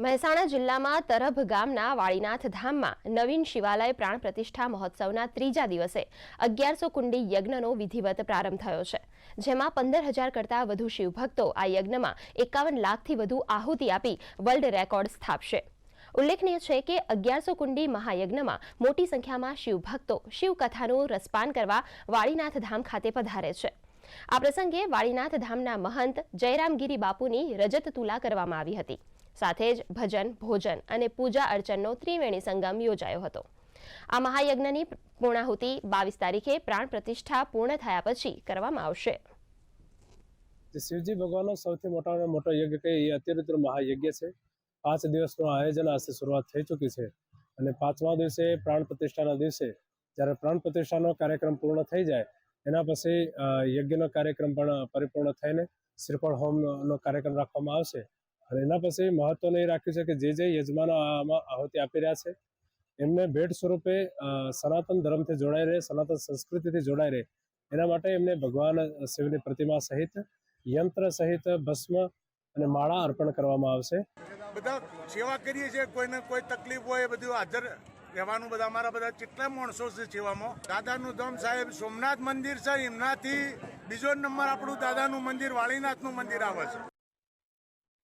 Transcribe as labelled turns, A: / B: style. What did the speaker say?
A: મહેસાણા જિલ્લામાં તરભ ગામના વાળીનાથ ધામમાં નવીન શિવાલય પ્રાણ પ્રતિષ્ઠા મહોત્સવના ત્રીજા દિવસે 1100 કુંડી યજ્ઞનો વિધિવત પ્રારંભ થયો છે, જેમાં 15,000 કરતાં વધુ શિવભક્તો આ યજ્ઞમાં 51 લાખથી વધુ આહુતિ આપી વર્લ્ડ રેકોર્ડ સ્થાપશે। ઉલ્લેખનીય છે કે 1100 કુંડી મહાયજ્ઞમાં મોટી સંખ્યામાં શિવભક્તો શિવકથાનું રસપાન કરવા વાળીનાથ ધામ ખાતે પધારે છે। આ પ્રસંગે વાળીનાથ ધામના મહંત જયરામગીરી બાપુની રજત તુલા કરવામાં આવી હતી। સાથે જ ભજન, ભોજન અને પૂજા અર્ચનનો ત્રિવેણી સંગમ યોજાયો હતો। આ મહાયજ્ઞની પૂર્ણાહુતિ 22 તારીખે પ્રાણ પ્રતિષ્ઠા પૂર્ણ થયા પછી કરવામાં આવશે।
B: શિવજી ભગવાનનો સૌથી મોટો યજ્ઞ કે એ અત્યુત્તર મહાયજ્ઞ છે। 5 દિવસનું આયોજન આજથી શરૂઆત થઈ ચૂકી છે અને 5મા દિવસે પ્રાણ પ્રતિષ્ઠાના દિવસે જ્યારે પ્રાણ પ્રતિષ્ઠાનો કાર્યક્રમ પૂર્ણ થઈ જાય એના પછી યજ્ઞનો કાર્યક્રમ પણ પરિપૂર્ણ થઈને શ્રીફળ હોમનો કાર્યક્રમ રાખવામાં આવશે અને એના પછી મહત્વનું એ રાખ્યું છે કે જે યજમાનો આમાં આહુતિ આપી રહ્યા છે એમને ભેટ સ્વરૂપે સનાતન ધર્મથી જોડાઈ રહે, સનાતન સંસ્કૃતિથી જોડાઈ રહે એના માટે એમને ભગવાન શિવની પ્રતિમા સહિત યંત્ર સહિત ભસ્મ અને માળા અર્પણ કરવામાં આવશે।
C: બધા સેવા કરીએ છીએ, કોઈને કોઈ તકલીફ હોય એ બધું હાજર રહેવાનું। બધા અમારા બધા કેટલા માણસો છે સેવામાં। દાદાનું ધામ સાહેબ સોમનાથ મંદિર છે, એમનાથી બીજો નંબર આપણું દાદાનું મંદિર વાળીનાથનું મંદિર આવે છે।